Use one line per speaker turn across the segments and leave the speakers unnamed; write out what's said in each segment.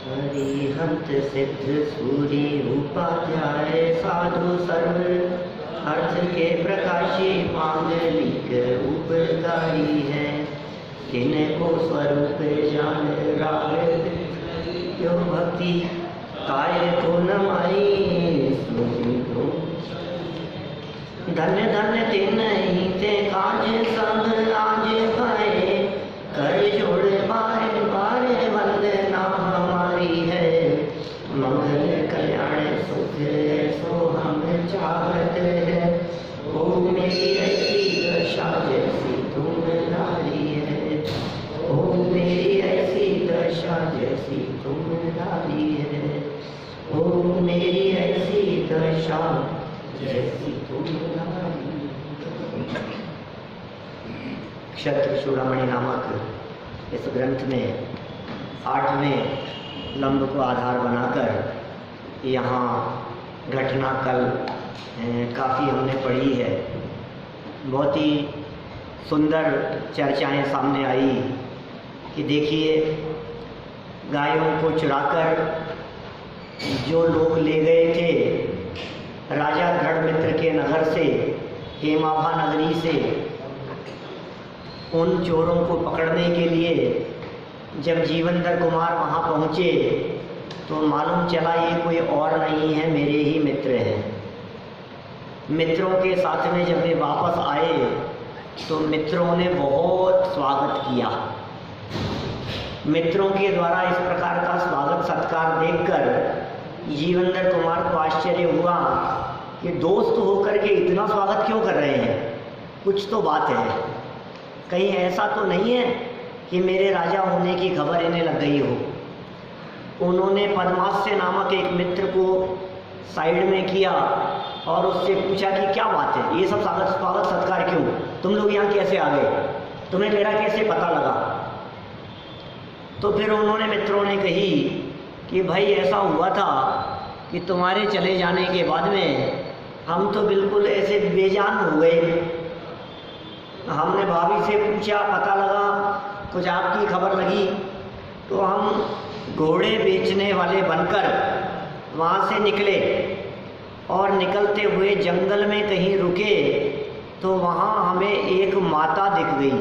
हरिहंत सिद्ध सूरी उपाध्याय साधु सर्व अर्थ के प्रकाशी मांगलिक उपकारी है। किनको स्वरूप जान राग जो भक्ति काय को नमाई स्मृति को। धन्य धन्य ते नहीं ते काज सब आज पाए कर जोड़ बारे बारे वंदना हमारी है। मंगल कल्याण सुख सो हम चाहते हैं। ओ मेरी ऐसी दशा जैसी तुम डाली है। ओ मेरी ऐसी दशा जैसी तुम डाली है। ओ मेरी ऐसी दशा जैसी तुम डाली। क्षत्र चूड़ामणि नामक इस ग्रंथ में 8वें लंब को आधार बनाकर यहाँ घटना कल काफ़ी हमने पढ़ी है। बहुत ही सुंदर चर्चाएं सामने आई कि देखिए गायों को चुराकर जो लोग ले गए थे राजा दृढ़मित्र के नगर से, हेमाभा नगरी से, उन चोरों को पकड़ने के लिए जब जीवंदर कुमार वहाँ पहुँचे तो मालूम चला ये कोई और नहीं है, मेरे ही मित्र हैं। मित्रों के साथ में जब वे वापस आए तो मित्रों ने बहुत स्वागत किया। मित्रों के द्वारा इस प्रकार का स्वागत सत्कार देखकर जीवंदर कुमार को आश्चर्य हुआ कि दोस्त होकर के इतना स्वागत क्यों कर रहे हैं, कुछ तो बात है। कहीं ऐसा तो नहीं है कि मेरे राजा होने की खबर इन्हें लग गई हो। उन्होंने पद्मास्य नामक एक मित्र को साइड में किया और उससे पूछा कि क्या बात है, ये सब स्वागत सत्कार क्यों, तुम लोग यहाँ कैसे आ गए, तुम्हें मेरा कैसे पता लगा। तो फिर उन्होंने मित्रों ने कही कि भाई ऐसा हुआ था कि तुम्हारे चले जाने के बाद में हम तो बिल्कुल ऐसे बेजान हो गए। हमने भाभी से पूछा, पता लगा, कुछ आपकी खबर लगी, तो हम घोड़े बेचने वाले बनकर वहाँ से निकले और निकलते हुए जंगल में कहीं रुके तो वहाँ हमें एक माता दिख गई।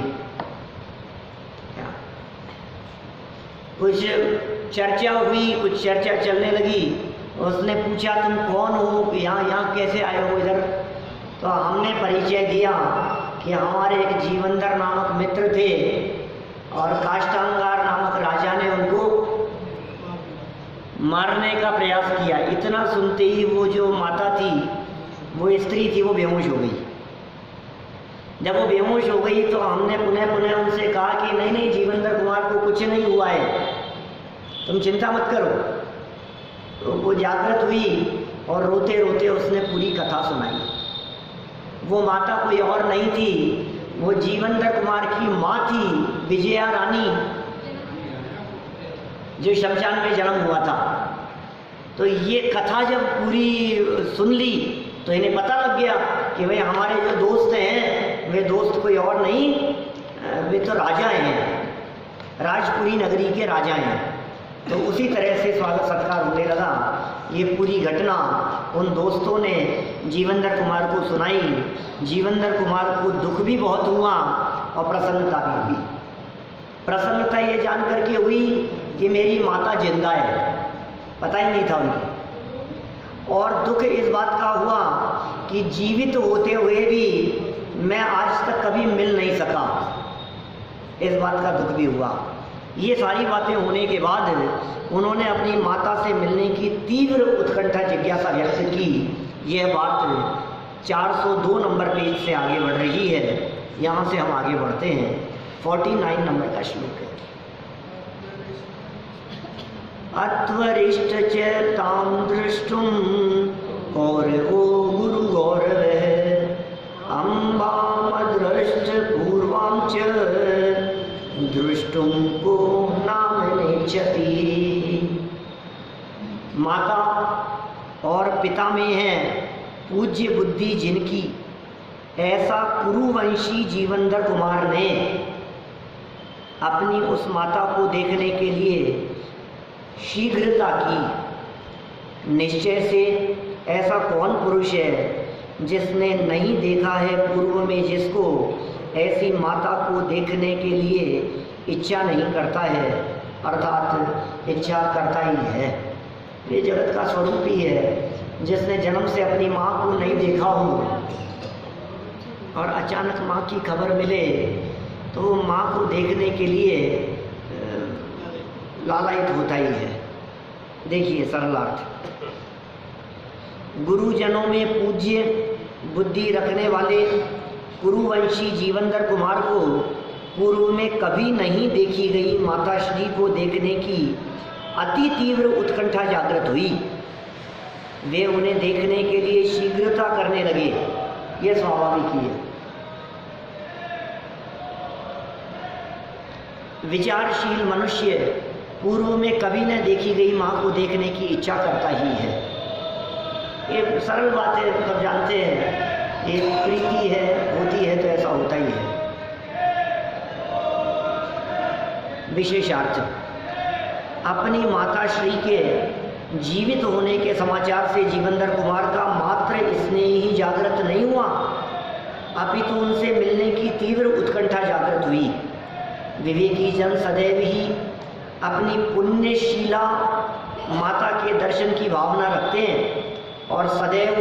कुछ चर्चा हुई, कुछ चर्चा चलने लगी। उसने पूछा तुम कौन हो, यहाँ कैसे आए हो इधर। तो हमने परिचय दिया कि हमारे एक जीवंदर नामक मित्र थे और काष्टांगार नामक राजा ने उनको मारने का प्रयास किया। इतना सुनते ही वो जो माता थी, वो स्त्री थी, वो बेहोश हो गई। जब वो बेहोश हो गई तो हमने पुनः उनसे कहा कि नहीं जीवंदर कुमार को कुछ नहीं हुआ है, तुम चिंता मत करो। तो वो जागृत हुई और रोते रोते उसने पूरी कथा सुनाई। वो माता कोई और नहीं थी, वो जीवंदर कुमार की माँ थी, विजया रानी, जो शमशान में जन्म हुआ था। तो ये कथा जब पूरी सुन ली तो इन्हें पता लग गया कि भाई हमारे जो दोस्त हैं वे दोस्त कोई और नहीं, वे तो राजा हैं, राजपुरी नगरी के राजा हैं। तो उसी तरह से स्वागत सत्कार होने लगा। ये पूरी घटना उन दोस्तों ने जीवंदर कुमार को सुनाई। जीवंदर कुमार को दुख भी बहुत हुआ और प्रसन्नता भी हुई। प्रसन्नता ये जान करके हुई कि मेरी माता जिंदा है, पता ही नहीं था उनको। और दुख इस बात का हुआ कि जीवित होते हुए भी मैं आज तक कभी मिल नहीं सका, इस बात का दुख भी हुआ। ये सारी बातें होने के बाद उन्होंने अपनी माता से मिलने की तीव्र उत्कंठा जिज्ञासा व्यक्त की। यह बात 402 नंबर पेज से आगे बढ़ रही है। यहाँ से हम आगे बढ़ते हैं। 49 नंबर का श्लोक है। अत्वरिष्ट च ताम दृष्टुम गौरवो गुरु गौरवः अम्बामदृष्ट पूर्वां च दृष्टुम को नाम नेच्छति। माता और पिता में है पूज्य बुद्धि जिनकी, ऐसा कुरुवंशी जीवंदर कुमार ने अपनी उस माता को देखने के लिए शीघ्रता की। निश्चय से ऐसा कौन पुरुष है जिसने नहीं देखा है पूर्व में जिसको ऐसी माता को देखने के लिए इच्छा नहीं करता है, अर्थात इच्छा करता ही है। ये जगत का स्वरूप ही है। जिसने जन्म से अपनी माँ को नहीं देखा हो और अचानक माँ की खबर मिले तो वो माँ को देखने के लिए लालायित होता ही है। देखिए सरल अर्थ, गुरुजनों में पूज्य बुद्धि रखने वाले कुरुवंशी जीवनधर कुमार को पूर्व में कभी नहीं देखी गई माता श्री को देखने की अति तीव्र उत्कंठा जागृत हुई। वे उन्हें देखने के लिए शीघ्रता करने लगे। यह स्वाभाविक ही है। विचारशील मनुष्य पूर्व में कभी न देखी गई माँ को देखने की इच्छा करता ही है। ये सरल बात है, सब जानते हैं। ये प्रीति है, होती है तो ऐसा होता ही है। विशेषार्थ, अपनी माता श्री के जीवित होने के समाचार से जीवनधर कुमार का मात्र स्नेह ही जागृत नहीं हुआ, अपितु उनसे मिलने की तीव्र उत्कंठा जागृत हुई। विवेकी जन सदैव ही अपनी पुण्यशीला माता के दर्शन की भावना रखते हैं और सदैव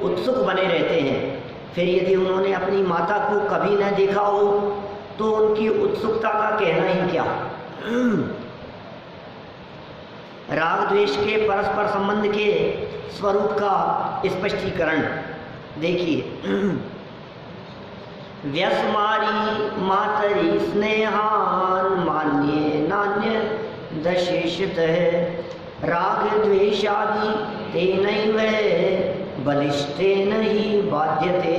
उत्सुक बने रहते हैं। फिर यदि उन्होंने अपनी माता को कभी न देखा हो तो उनकी उत्सुकता का कहना ही क्या। राग द्वेष के परस्पर संबंध के स्वरूप का स्पष्टीकरण देखिए। व्यस्मारी मातरी स्नेहान मान्ये नान्य दशेषतः राग द्वेषादि तेनैव बलिष्ठेन ही बाध्यते।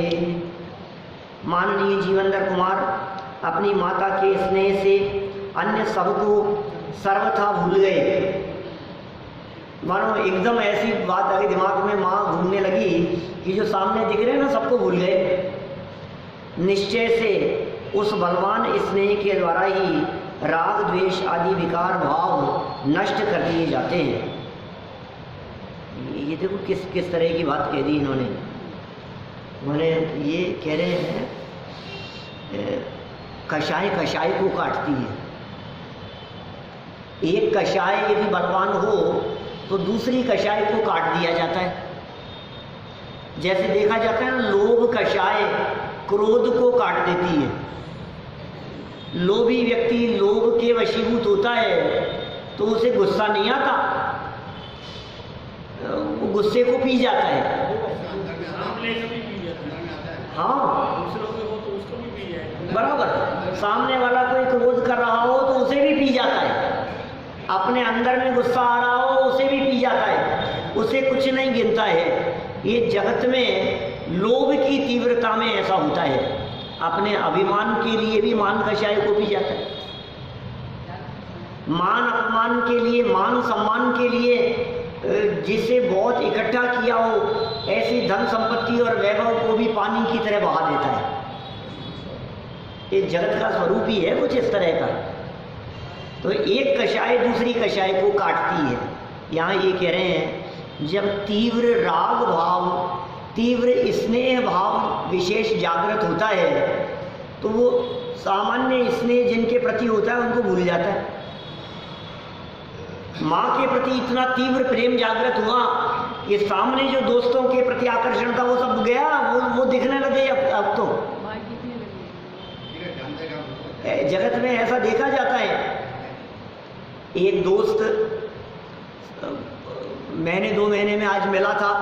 माननीय जीवनधर कुमार अपनी माता के स्नेह से अन्य सबको सर्वथा भूल गए। मानो एकदम ऐसी बात आ गई दिमाग में, माँ घूमने लगी कि जो सामने दिख रहे हैं ना सबको भूल गए। निश्चय से उस बलवान स्नेह के द्वारा ही राग द्वेष आदि विकार भाव नष्ट कर दिए जाते हैं। ये देखो किस किस तरह की बात कह दी इन्होंने। उन्होंने ये कह रहे हैं कषाय कषाय को काटती है। एक कषाय यदि बलवान हो तो दूसरी कषाय को काट दिया जाता है। जैसे देखा जाता है ना, लोभ कषाय क्रोध को काट देती है। लोभी व्यक्ति लोभ के वशीभूत होता है तो उसे गुस्सा नहीं आता, वो गुस्से को पी जाता है। हाँ बराबर, सामने वाला कोई क्रोध कर रहा हो तो उसे भी पी जाता है। अपने अंदर में गुस्सा आ रहा हो उसे भी पी जाता है, उसे कुछ नहीं गिनता है। ये जगत में लोभ की तीव्रता में ऐसा होता है। अपने अभिमान के लिए भी मान कषाय को पी जाता है। मान अपमान के लिए, मान सम्मान के लिए जिसे बहुत इकट्ठा किया हो ऐसी धन संपत्ति और वैभव को भी पानी की तरह बहा देता है। ये जगत का स्वरूप ही है कुछ इस तरह का। तो एक कषाय दूसरी कषाय को काटती है। यहाँ ये कह रहे हैं जब तीव्र राग भाव, तीव्र स्नेह भाव विशेष जागृत होता है तो वो सामान्य स्नेह जिनके प्रति होता है उनको भूल जाता है। माँ के प्रति इतना तीव्र प्रेम जागृत हुआ, ये सामने जो दोस्तों के प्रति आकर्षण था वो सब गया, वो दिखने लगे। अब तो जगत में ऐसा देखा जाता है। एक दोस्त महीने 2 महीने में आज मिला था,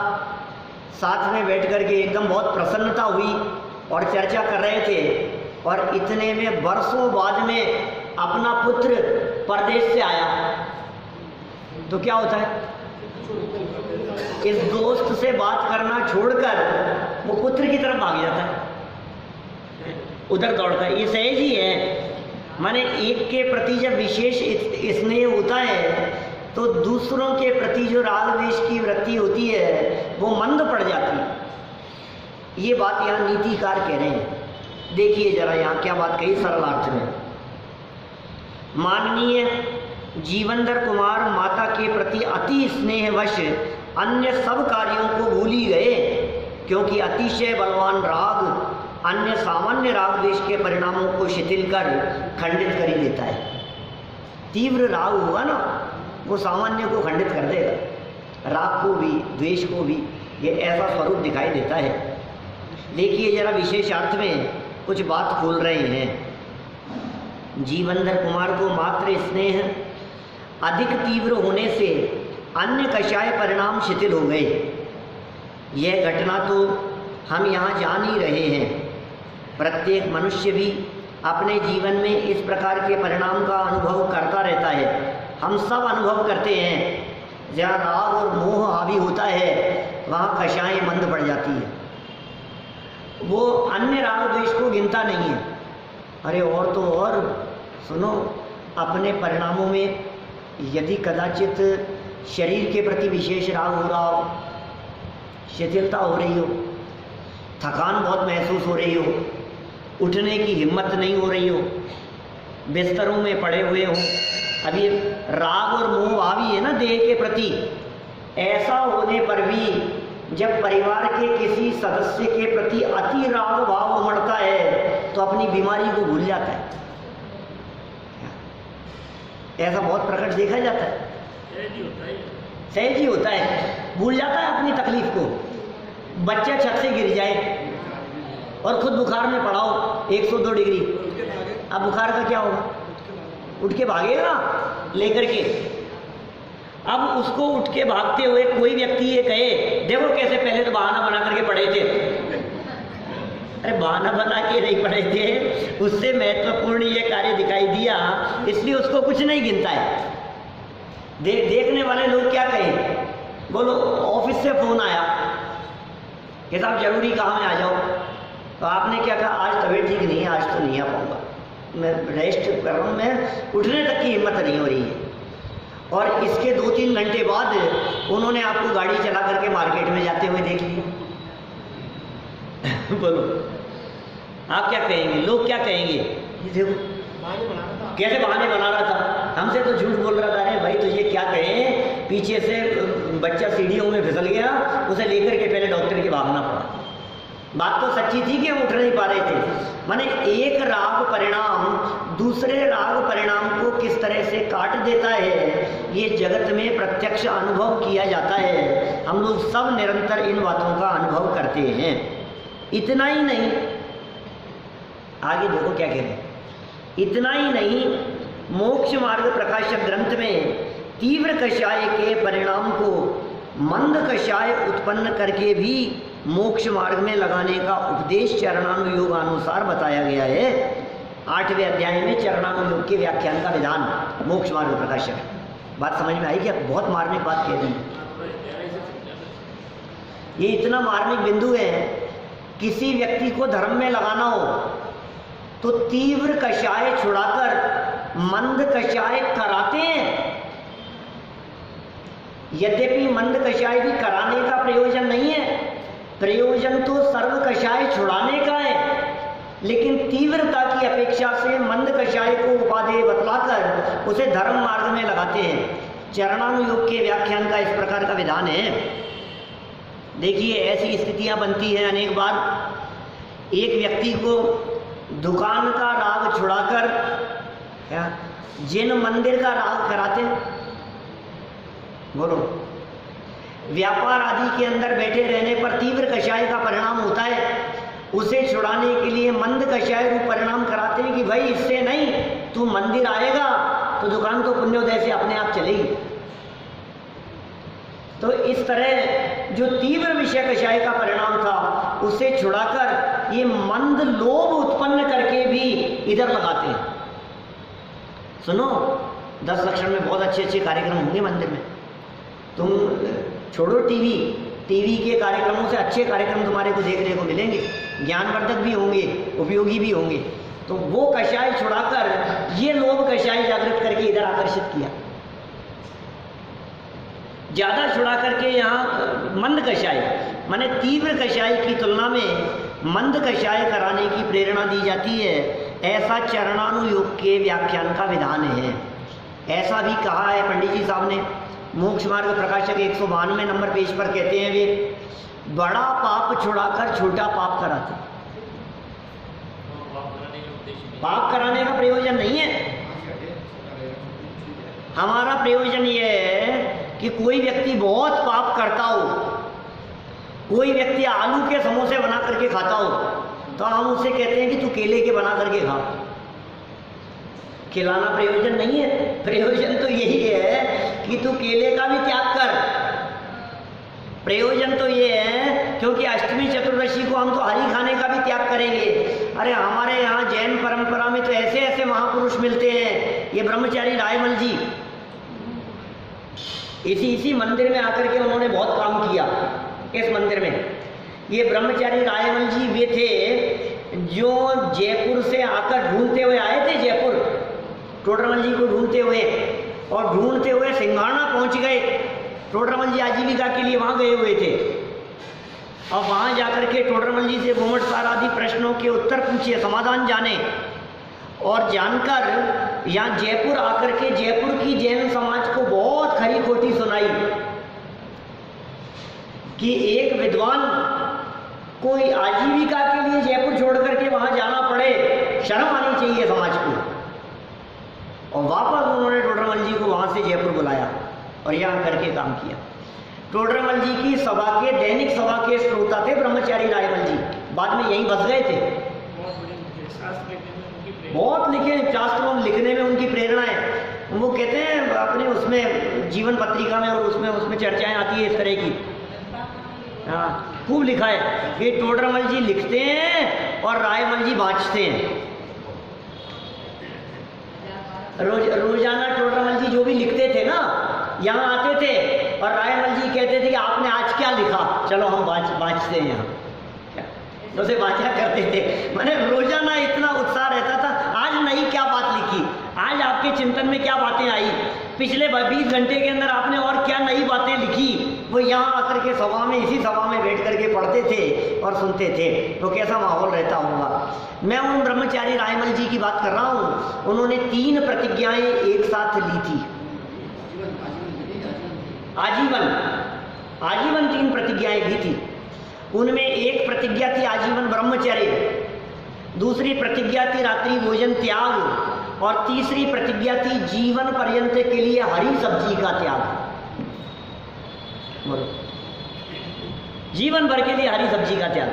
साथ में बैठ करके एकदम बहुत प्रसन्नता हुई और चर्चा कर रहे थे। और इतने में वर्षों बाद में अपना पुत्र परदेश से आया तो क्या होता है, इस दोस्त से बात करना छोड़कर वो पुत्र की तरफ भाग जाता है, उधर दौड़ता है। ये सहज ही है। माने एक के प्रति जब विशेष स्नेह होता है तो दूसरों के प्रति जो राग द्वेष की वृत्ति होती है वो मंद पड़ जाती है। ये बात यहाँ नीतिकार कह रहे हैं। देखिए जरा यहाँ क्या बात कही सरल अर्थ में। माननीय जीवनधर कुमार माता के प्रति अति स्नेहवश अन्य सब कार्यों को भूल ही गए, क्योंकि अतिशय बलवान राग अन्य सामान्य राग द्वेष के परिणामों को शिथिल कर खंडित कर ही देता है। तीव्र राग हुआ ना, वो सामान्य को खंडित कर देगा, राग को भी द्वेष को भी, ये ऐसा स्वरूप दिखाई देता है। देखिए जरा विशेष अर्थ में कुछ बात खोल रहे हैं। जीवनधर कुमार को मात्र स्नेह अधिक तीव्र होने से अन्य कषाय परिणाम शिथिल हो गए। यह घटना तो हम यहाँ जान ही रहे हैं। प्रत्येक मनुष्य भी अपने जीवन में इस प्रकार के परिणाम का अनुभव करता रहता है। हम सब अनुभव करते हैं, जहाँ राग और मोह हावी होता है वहाँ कषाएँ मंद पड़ जाती है। वो अन्य राग द्वेष को गिनता नहीं है। अरे और तो और सुनो, अपने परिणामों में यदि कदाचित शरीर के प्रति विशेष राग हो रहा हो, शिथिलता हो रही हो, थकान बहुत महसूस हो रही हो, उठने की हिम्मत नहीं हो रही हो, बिस्तरों में पड़े हुए हो, अभी राग और मोह हावी है ना देह के प्रति, ऐसा होने पर भी जब परिवार के किसी सदस्य के प्रति अति राग भाव उमड़ता है तो अपनी बीमारी को भूल जाता है। ऐसा बहुत प्रकट देखा जाता है, सहज ही होता है, भूल जाता है अपनी तकलीफ को। बच्चा छत से गिर जाए और खुद बुखार में पड़ा हो 102 डिग्री, अब बुखार का क्या होगा? उठ के भागेगा लेकर के। अब उसको उठ के भागते हुए कोई व्यक्ति ये कहे, देखो कैसे पहले तो बहाना बना करके पड़े थे। अरे बहाना बना के नहीं पड़े थे, उससे महत्वपूर्ण ये कार्य दिखाई दिया, इसलिए उसको कुछ नहीं गिनता है। देखने वाले लोग क्या कहें? बोलो ऑफिस से फोन आया कि साहब जरूरी काम है आ जाओ, तो आपने क्या कहा? आज तबीयत ठीक नहीं है, आज तो नहीं आ पाऊंगा, मैं रेस्ट कर रहा हूँ, मैं उठने तक की हिम्मत नहीं हो रही है। और इसके 2-3 घंटे बाद उन्होंने आपको गाड़ी चला करके मार्केट में जाते हुए देख लिया। बोलो आप क्या कहेंगे? लोग क्या कहेंगे? ये देखो कैसे बहाने बना रहा था, हमसे तो झूठ बोल रहा था। अरे भाई तो ये क्या कहें, पीछे से बच्चा सीढ़ियों में फिसल गया, उसे लेकर के पहले डॉक्टर के भागना पड़ा। बात तो सच्ची थी कि हम उठ नहीं पा रहे थे। माने एक राग परिणाम दूसरे राग परिणाम को किस तरह से काट देता है, ये जगत में प्रत्यक्ष अनुभव किया जाता है। हम लोग सब निरंतर इन बातों का अनुभव करते हैं। इतना ही नहीं, आगे देखो क्या कहते हैं, इतना ही नहीं, मोक्ष मार्ग प्रकाशक ग्रंथ में तीव्र कषाय के परिणाम को मंद कषाय उत्पन्न करके भी मोक्ष मार्ग में लगाने का उपदेश चरणानुयोग अनुसार बताया गया है। 8वें अध्याय में चरणानुयोग के व्याख्यान का विधान मोक्ष मार्ग प्रकाशक। बात समझ में आई क्या? बहुत मार्मिक बात कह दी। ये इतना मार्मिक बिंदु है, किसी व्यक्ति को धर्म में लगाना हो तो तीव्र कषाय छुड़ाकर मंद कषाय कराते हैं। यद्यपि मंद कषाय भी कराने का प्रयोजन नहीं है, प्रयोजन तो सर्व कषाय छुड़ाने का है, लेकिन तीव्रता की अपेक्षा से मंद कषाय को उपादेय बतलाकर उसे धर्म मार्ग में लगाते हैं। चरणानुयोग के व्याख्यान का इस प्रकार का विधान है। देखिए ऐसी स्थितियां बनती हैं अनेक बार। एक व्यक्ति को दुकान का राग छुड़ाकर जिन मंदिर का राग कराते हैं, बोलो व्यापार आदि के अंदर बैठे रहने पर तीव्र कषाय का परिणाम होता है, उसे छुड़ाने के लिए मंद कषाय रूप परिणाम कराते हैं कि भाई इससे नहीं, तू मंदिर आएगा तो दुकान तो पुण्योदय से अपने आप चलेगी। तो इस तरह जो तीव्र विषय कषाय का परिणाम था उसे छुड़ाकर ये मंद लोभ उत्पन्न करके भी इधर लगाते हैं। सुनो 10 लक्षण में बहुत अच्छे अच्छे कार्यक्रम होंगे मंदिर में। तुम छोड़ो टीवी के कार्यक्रमों से अच्छे कार्यक्रम तुम्हारे को देखने को मिलेंगे, ज्ञानवर्धक भी होंगे, उपयोगी भी होंगे। तो वो कषाय छुड़ाकर ये लोभ कषाय जागृत करके इधर आकर्षित किया, ज़्यादा छुड़ा करके यहाँ मंद कषाय माने तीव्र कषाय की तुलना में मंद कषाय कराने की प्रेरणा दी जाती है। ऐसा चरणानुयोग के व्याख्यान का विधान है। ऐसा भी कहा है पंडित जी साहब ने। मोक्ष मार्ग प्रकाशक 192 नंबर पेज पर कहते हैं वे, बड़ा पाप छुड़ाकर छोटा पाप कराते। पाप कराने का प्रयोजन नहीं है। हमारा प्रयोजन ये है कि कोई व्यक्ति बहुत पाप करता हो, कोई व्यक्ति आलू के समोसे बना करके खाता हो, तो हम उससे कहते हैं कि तू केले के बना करके खा। खिलाना प्रयोजन नहीं है। प्रयोजन तो यही है कि तू केले का भी त्याग कर। प्रयोजन तो ये है, क्योंकि अष्टमी चतुर्दशी को हम तो हरी खाने का भी त्याग करेंगे। अरे हमारे यहाँ जैन परंपरा में तो ऐसे ऐसे महापुरुष मिलते हैं। ये ब्रह्मचारी रायमल जी, इसी मंदिर में आकर के उन्होंने बहुत काम किया। इस मंदिर में ये ब्रह्मचारी रायमल जी वे थे जो जयपुर से आकर ढूंढते हुए आए थे, जयपुर टोडरमल जी को ढूंढते हुए, और ढूंढते हुए सिंघाना पहुंच गए। टोडरमल जी आजीविका के लिए वहां गए हुए थे, और वहां जाकर के टोडरमल जी से घूमटसार आदि प्रश्नों के उत्तर पूछे, समाधान जाने, और जानकर यहाँ जयपुर आकर के जयपुर की जैन समाज को बहुत खरी खोटी सुनाई कि एक विद्वान कोई आजीविका के लिए जयपुर छोड़ करके वहां जाना पड़े, शर्म आनी चाहिए समाज को। और वापस उन्होंने टोडरमल जी को वहां से जयपुर बुलाया और यहाँ करके काम किया। टोडरमल जी की सभा के, दैनिक सभा के श्रोता थे ब्रह्मचारी रायमल जी। बाद में यहीं बस गए थे। बहुत लिखे शास्त्रों में, लिखने में उनकी प्रेरणा है। वो कहते हैं अपने उसमें जीवन पत्रिका में, और उसमें चर्चाएं आती है इस तरह की। हाँ, खूब लिखा है कि टोडरमल जी लिखते हैं और रायमल जी बाँचते हैं। रोजाना टोडरमल जी जो भी लिखते थे ना, यहाँ आते थे और रायमल जी कहते थे कि आपने आज क्या लिखा, चलो हम बाँचते हैं यहाँ, तो उसे बाँचा करते थे। मैंने रोजाना इतना उत्साह रहता था, आज नई क्या बात लिखी, आज आपके चिंतन में क्या बातें आई, पिछले 20 घंटे के अंदर आपने और क्या नई बातें लिखी। वो यहाँ आकर के सभा में, इसी सभा में बैठ करके पढ़ते थे और सुनते थे, तो कैसा माहौल रहता होगा। मैं उन ब्रह्मचारी रायमल जी की बात कर रहा हूँ। उन्होंने 3 प्रतिज्ञाएं एक साथ ली थी, आजीवन 3 प्रतिज्ञाएं ली थी। उनमें एक प्रतिज्ञा थी आजीवन ब्रह्मचर्य, दूसरी प्रतिज्ञा थी रात्रि भोजन त्याग, और तीसरी प्रतिज्ञा थी जीवन पर्यंत के लिए हरी सब्जी का त्याग। बोलो, जीवन भर के लिए हरी सब्जी का त्याग।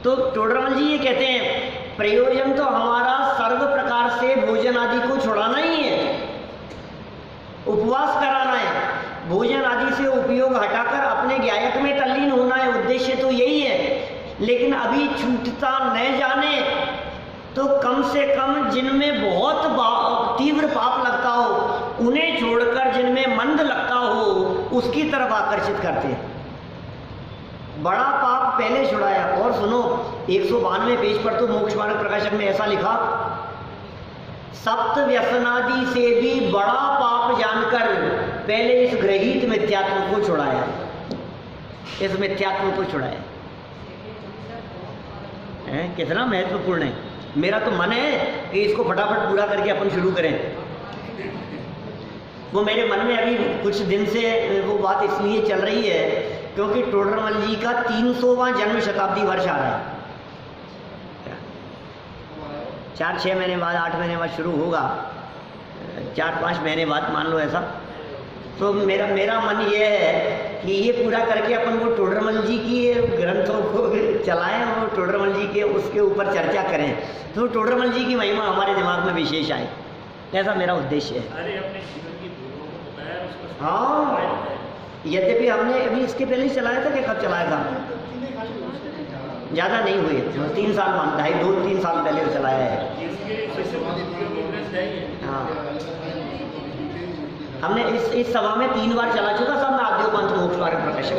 तो टोडरमल जी ये कहते हैं, प्रयोजन तो हमारा सर्व प्रकार से भोजन आदि को छुड़ाना ही है, उपवास कराना है, भोजन आदि से उपयोग हटाकर अपने ज्ञायक में तल्लीन होना है। उद्देश्य तो यही है। लेकिन अभी छूटता न जाने तो कम से कम जिनमें बहुत तीव्र पाप लगता हो, उन्हें छोड़कर जिनमें मंद लगता हो, उसकी तरफ आकर्षित करते हैं। बड़ा पाप पहले छुड़ाया। और सुनो, 192 पेज पर तो मोक्ष मार्ग प्रकाशक में ऐसा लिखा, सप्त व्यसनादि से भी बड़ा पाप जानकर पहले इस ग्रहित मिथ्यात्व को छुड़ाया, इस मिथ्यात्व को छुड़ाया। कितना महत्वपूर्ण है। मेरा तो मन है कि इसको फटाफट पूरा करके अपन शुरू करें। वो मेरे मन में अभी कुछ दिन से वो बात इसलिए चल रही है क्योंकि टोडरमल जी का 300वां जन्म शताब्दी वर्ष आ रहा है। 4-6 महीने बाद, 8 महीने बाद शुरू होगा, 4-5 महीने बाद मान लो ऐसा। तो मेरा मन ये है कि ये पूरा करके अपन वो टोडरमल जी की ग्रंथों को चलाएं और टोडरमल जी के उसके ऊपर चर्चा करें, तो टोडरमल जी की महिमा हमारे दिमाग में विशेष आए, ऐसा मेरा उद्देश्य है।
अरे अपने जीवन की भूलों को बताया, उसको
हाँ, यद्यपि हमने अभी इसके पहले ही चलाया था कि कब चलाया था, ज़्यादा नहीं हुए, 3 साल मानता है, 2-3 साल पहले चलाया है। हाँ, हमने इस सभा में 3 बार चला चुका, सब में आद्यो पंथ मोक्ष मार्ग प्रकाशक।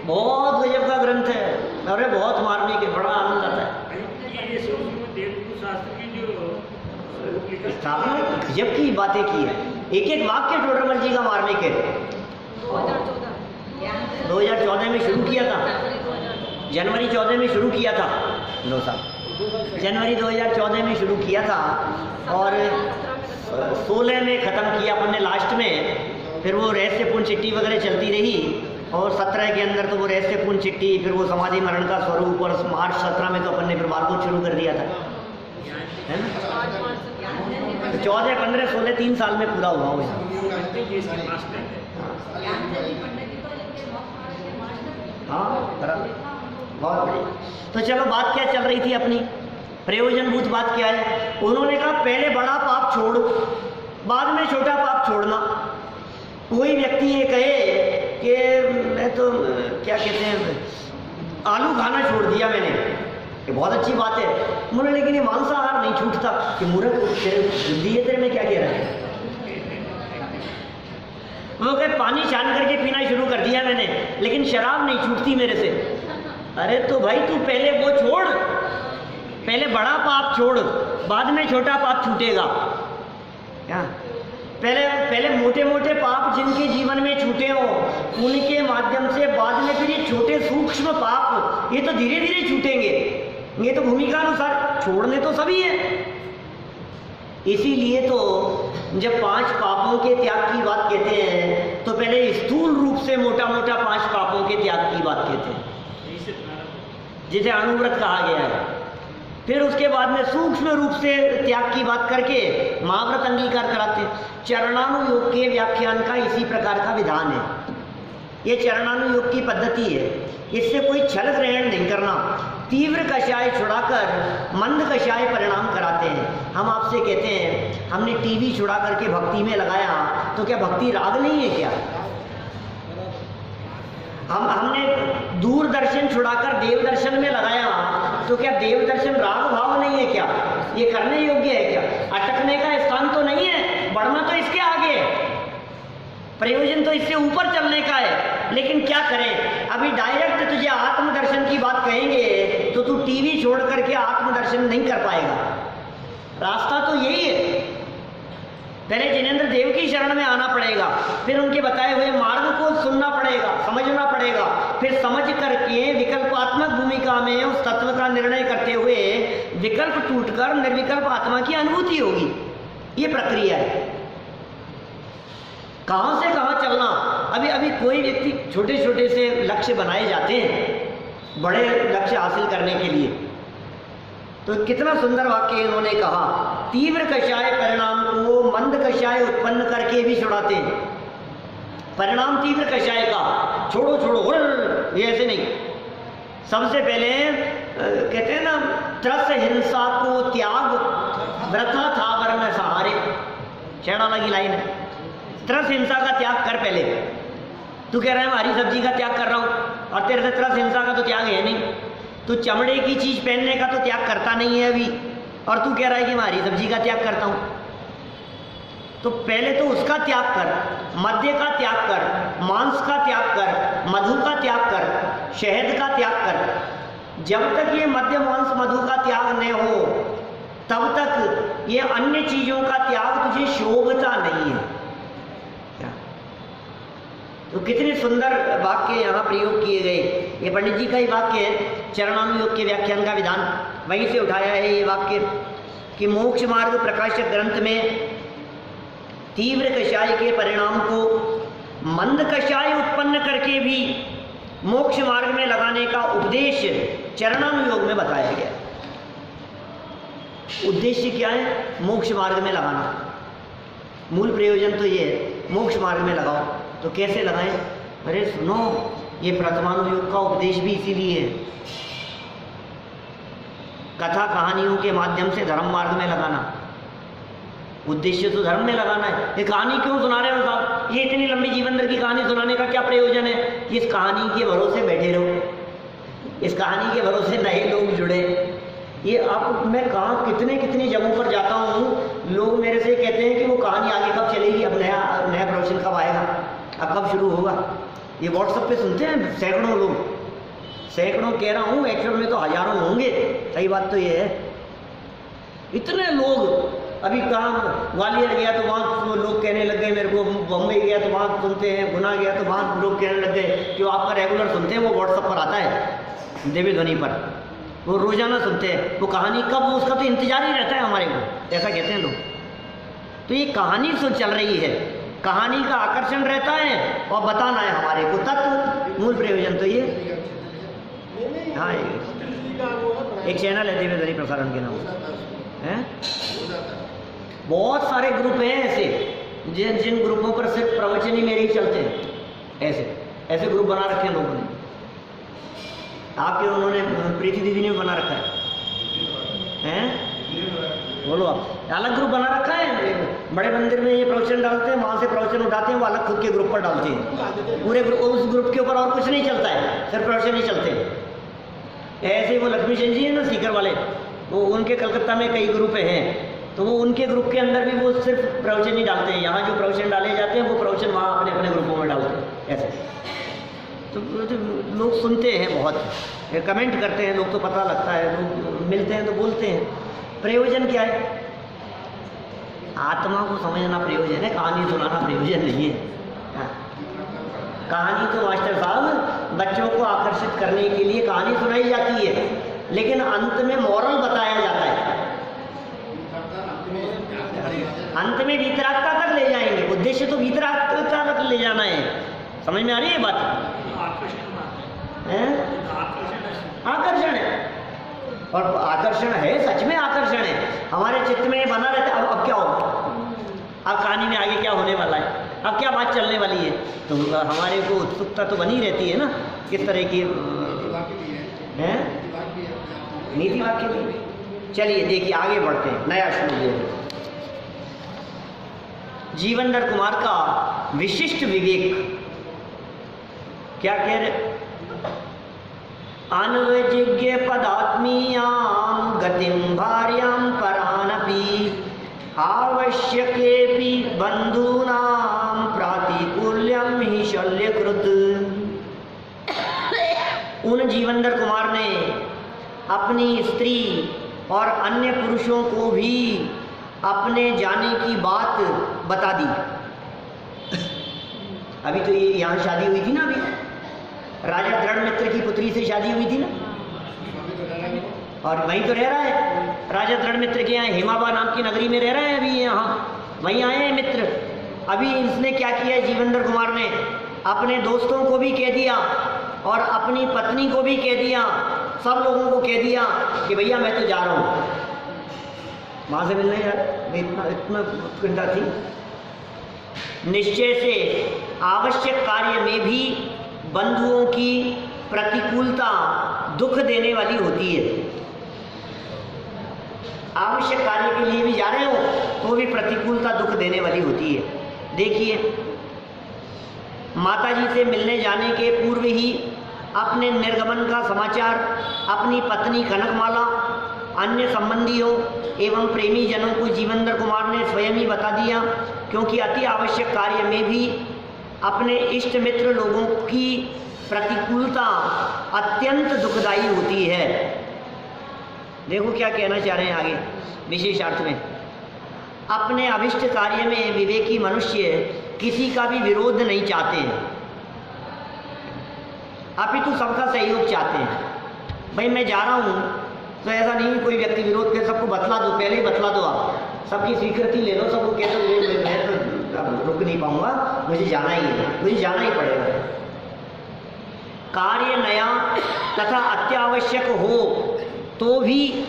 बहुत गजब का ग्रंथ है, अरे बहुत मार्मिक है, बड़ा आनंद आता है। स्थापना गजब की बातें की है, एक वाक्य टोडरमल जी का मार्मिक है। 2014 में शुरू किया था, जनवरी 14 में शुरू किया था। 2 साल। जनवरी 2014 में शुरू किया था और 16 में ख़त्म किया अपन ने लास्ट में। फिर वो रहस्यपूर्ण चिट्ठी वगैरह चलती रही और 17 के अंदर तो वो रहस्यपूर्ण चिट्ठी, फिर वो समाधि मरण का स्वरूप, और मार्च 17 में तो अपन ने फिर बारकोड शुरू कर दिया था, है ना। 14, 15, 16 3 साल में पूरा हुआ वो। हाँ बराबर, बहुत बढ़िया। तो चलो बात क्या चल रही थी अपनी, प्रयोजनभूत बात क्या है। उन्होंने कहा पहले बड़ा पाप छोड़, बाद में छोटा पाप छोड़ना। कोई व्यक्ति ये कहे कि मैं तो क्या कहते हैं आलू खाना छोड़ दिया मैंने, ये बहुत अच्छी बात है। मुझे लेकिन ये मांसाहार नहीं छूटता कि मूर्ख बुद्धि है तेरे में, क्या कह रहा है। वो कहे पानी छान करके पीना शुरू कर दिया मैंने, लेकिन शराब नहीं छूटती मेरे से। अरे तो भाई तू पहले वो छोड़, पहले बड़ा पाप छोड़, बाद में छोटा पाप छूटेगा। क्या पहले मोटे मोटे पाप जिनके जीवन में छूटे हो उनके माध्यम से बाद में फिर ये छोटे सूक्ष्म पाप ये तो धीरे धीरे छूटेंगे। ये तो भूमिका अनुसार छोड़ने तो सभी है। इसीलिए तो जब 5 पापों के त्याग की बात कहते हैं तो पहले स्थूल रूप से मोटा मोटा 5 पापों के त्याग की बात कहते हैं, जिसे अणुव्रत कहा गया है। फिर उसके बाद में सूक्ष्म रूप से त्याग की बात करके महाव्रत अंगीकार कराते हैं। चरणानुयोग के व्याख्यान का इसी प्रकार का विधान है। ये चरणानुयोग की पद्धति है, इससे कोई छल ग्रहण नहीं करना। तीव्र कषाय छुड़ाकर मंद कषाय परिणाम कराते हैं। हम आपसे कहते हैं हमने टीवी छुड़ा करके भक्ति में लगाया, तो क्या भक्ति राग नहीं है क्या? हमने दूरदर्शन छुड़ाकर देव दर्शन में लगाया, तो क्या देव दर्शन राग भाव नहीं है क्या? ये करने योग्य है क्या? अटकने का स्थान तो नहीं है, बढ़ना तो इसके आगे है, प्रयोजन तो इससे ऊपर चलने का है। लेकिन क्या करें, अभी डायरेक्ट तुझे आत्मदर्शन की बात कहेंगे तो तू टीवी छोड़ करके आत्मदर्शन नहीं कर पाएगा। रास्ता तो यही है, पहले जिनेंद्र देव की शरण में आना पड़ेगा, फिर उनके बताए हुए मार्ग को सुनना पड़ेगा, समझना पड़ेगा, फिर समझ करके विकल्पात्मक भूमिका में उस तत्व का निर्णय करते हुए विकल्प टूटकर निर्विकल्प आत्मा की अनुभूति होगी। ये प्रक्रिया है। कहाँ से कहाँ चलना। अभी कोई व्यक्ति छोटे छोटे से लक्ष्य बनाए जाते हैं बड़े लक्ष्य हासिल करने के लिए, तो कितना सुंदर वाक्य इन्होंने कहा, तीव्र कषाय परिणाम को मंद कषाय उत्पन्न करके भी छुड़ाते हैं। परिणाम तीव्र कषाय का छोड़ो, ये ऐसे नहीं। सबसे पहले कहते हैं ना, त्रस हिंसा को त्याग व्रथा था वर्ण सहारे, छेड़ा की लाइन है। त्रस हिंसा का त्याग कर पहले। तू कह रहा है मैं हरी सब्जी का त्याग कर रहा हूँ और तेरे से त्रस हिंसा का तो त्याग है नहीं। तू चमड़े की चीज पहनने का तो त्याग करता नहीं है अभी, और तू कह रहा है कि मैं हरी सब्जी का त्याग करता हूँ। तो पहले तो उसका त्याग कर, मद्य का त्याग कर, मांस का त्याग कर, मधु का त्याग कर, शहद का त्याग कर। जब तक ये मद्य मांस मधु का त्याग न हो तब तक ये अन्य चीजों का त्याग तुझे शोभता नहीं है। तो कितने सुंदर वाक्य यहाँ प्रयोग किए गए। ये पंडित जी का ही वाक्य है, चरणानुयोग के व्याख्यान का विधान वहीं से उठाया है ये वाक्य कि मोक्ष मार्ग प्रकाशक ग्रंथ में तीव्र कषाय के परिणाम को मंद कषाय उत्पन्न करके भी मोक्ष मार्ग में लगाने का उपदेश चरणानुयोग में बताया गया। उद्देश्य क्या है? मोक्ष मार्ग में लगाना। मूल प्रयोजन तो ये है, मोक्ष मार्ग में लगाओ। तो कैसे लगाएं? अरे सुनो, ये प्रथमानुयोग का उपदेश भी इसीलिए है, कथा कहानियों के माध्यम से धर्म मार्ग में लगाना। उद्देश्य तो धर्म में लगाना है। ये कहानी क्यों सुना रहे हो साहब? ये इतनी लंबी जीवन भर की कहानी सुनाने का क्या प्रयोजन है? इस कहानी के भरोसे बैठे रहो, इस कहानी के भरोसे नए लोग जुड़े। ये आप, मैं कहाँ कितनी जगहों पर जाता हूँ, लोग मेरे से कहते हैं कि वो कहानी आगे कब चलेगी, अब नया प्रवचन कब आएगा, अब कब शुरू होगा। ये व्हाट्सएप पे सुनते हैं सैकड़ों लोग, सैकड़ों कह रहा हूँ, एक्चुअल में तो हजारों होंगे। सही बात तो ये है, इतने लोग। अभी कहाँ ग्वालियर गया तो वहाँ लोग कहने लग गए मेरे को, बम्बई गया तो वहाँ सुनते हैं, गुना गया तो वहाँ लोग कहने लग गए कि आपका रेगुलर सुनते हैं, वो व्हाट्सएप पर आता है देवी ध्वनि पर। वो रोजाना सुनते हैं, वो कहानी कब, उसका तो इंतजार ही रहता है हमारे को, ऐसा कहते हैं लोग। तो ये कहानी तो चल रही है, कहानी का आकर्षण रहता है और बताना है हमारे को तत्व, मूल प्रयोजन तो ये। हाँ, एक चैनल है दिव्य ध्वनि प्रसारण के नाम है। बहुत सारे ग्रुप हैं ऐसे जिन ग्रुपों पर सिर्फ प्रवचन ही मेरे ही चलते हैं, ऐसे ग्रुप बना रखे हैं लोगों ने। आपके उन्होंने प्रीति दीदी ने भी बना रखा है, बोलो आप, अलग ग्रुप बना रखा है। बड़े मंदिर में ये प्रवचन डालते हैं, वहाँ से प्रवचन उठाते हैं, वो अलग खुद के ग्रुप पर डालते हैं। पूरे ग्रुप, उस ग्रुप के ऊपर और कुछ नहीं चलता है, सिर्फ प्रवचन ही चलते हैं। ऐसे वो लक्ष्मी चंद जी है ना सीकर वाले, वो उनके कलकत्ता में कई ग्रुप हैं, तो वो उनके ग्रुप के अंदर भी वो सिर्फ प्रवचन ही डालते हैं। यहाँ जो प्रवचन डाले जाते हैं वो प्रवचन वहाँ अपने अपने ग्रुपों में डालते हैं ऐसे। तो लोग सुनते हैं, बहुत कमेंट करते हैं लोग, तो पता लगता है, लोग मिलते हैं तो बोलते हैं। प्रयोजन क्या है? आत्मा को समझना प्रयोजन है, कहानी सुनाना प्रयोजन नहीं है। हाँ। कहानी तो मास्टर साहब बच्चों को आकर्षित करने के लिए कहानी सुनाई जाती है, लेकिन अंत में मॉरल बताया जाता है, अंत में वीतरागता तक ले जाएंगे। उद्देश्य तो वीतरागता तक ले जाना है। समझ में आ रही है बात? आकर्षण है, और आकर्षण है, सच में आकर्षण है, हमारे चित्त में बना रहता है। अब क्या होगा, अब कहानी में आगे क्या होने वाला है, अब क्या बात चलने वाली है, तो हमारे को उत्सुकता तो बनी रहती है ना, किस तरह की है नीति वाक्य भी। चलिए देखिए आगे बढ़ते हैं, नया श्लोक। जीवनधर कुमार का विशिष्ट विवेक क्या कह रहे? अनवजिज्ञ पदात्मीयां गतिं भार्यां परानपि आवश्यकेपि बंधूनां प्रातिकूल्यं हि शल्यकृत। उन जीवनधर कुमार ने अपनी स्त्री और अन्य पुरुषों को भी अपने जाने की बात बता दी। अभी तो ये यहाँ शादी हुई थी ना, अभी राजा दृढ़मित्र की पुत्री से शादी हुई थी ना, और वहीं तो रह रहा है राजा दृढ़मित्र के यहाँ, हेमाबा नाम की नगरी में रह रहा है अभी, यहाँ वहीं आए हैं मित्र। अभी इसने क्या किया, जीवनधर कुमार ने अपने दोस्तों को भी कह दिया और अपनी पत्नी को भी कह दिया, सब लोगों को कह दिया कि भैया मैं तो जा रहा हूँ, वहाँ से मिलने जा रहा। इतना चिंता थी। निश्चय से आवश्यक कार्य में भी बंधुओं की प्रतिकूलता दुख देने वाली होती है। आवश्यक कार्य के लिए भी जा रहे हो तो भी प्रतिकूलता दुख देने वाली होती है। देखिए, माताजी से मिलने जाने के पूर्व ही अपने निर्गमन का समाचार अपनी पत्नी कनकमाला, अन्य संबंधियों एवं प्रेमी जनों को जीवनधर कुमार ने स्वयं ही बता दिया, क्योंकि अति आवश्यक कार्य में भी अपने इष्ट मित्र लोगों की प्रतिकूलता अत्यंत दुखदायी होती है। देखो क्या कहना चाह रहे हैं आगे विशेषार्थ में। अपने अभिष्ट कार्य में विवेकी मनुष्य किसी का भी विरोध नहीं चाहते हैं, अपितु सबका सहयोग चाहते हैं। भाई मैं जा रहा हूँ तो ऐसा नहीं कोई व्यक्ति विरोध कर, सबको बतला दो, पहले ही बतला दो, आप सबकी स्वीकृति ले लो, सबको कह दो मैं तो रुक नहीं पाऊंगा, मुझे जाना ही है, मुझे जाना ही पड़ेगा। कार्य नया तथा अत्यावश्यक हो तो भी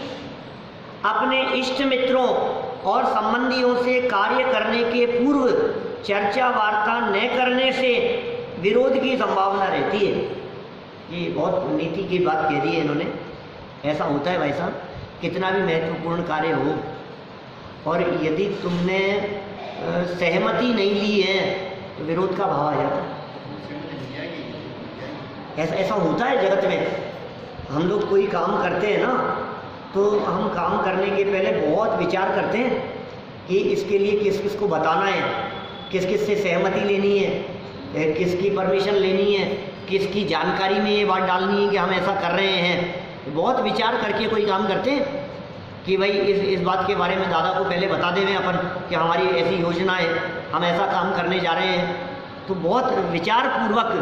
अपने इष्ट मित्रों और संबंधियों से कार्य करने के पूर्व चर्चा वार्ता न करने से विरोध की संभावना रहती है। ये बहुत नीति की बात कह दी है इन्होंने। ऐसा होता है भाई साहब, कितना भी महत्वपूर्ण कार्य हो और यदि तुमने सहमति नहीं ली है तो विरोध का भाव आ जाता है। ऐसा होता है जगत में। हम लोग कोई काम करते हैं ना, तो हम काम करने के पहले बहुत विचार करते हैं कि इसके लिए किस किस को बताना है, किस किस से सहमति लेनी है, किसकी परमिशन लेनी है, किसकी जानकारी में ये बात डालनी है कि हम ऐसा कर रहे हैं। बहुत विचार करके कोई काम करते हैं कि भाई इस बात के बारे में दादा को पहले बता दें अपन कि हमारी ऐसी योजना है, हम ऐसा काम करने जा रहे हैं। तो बहुत विचार पूर्वक,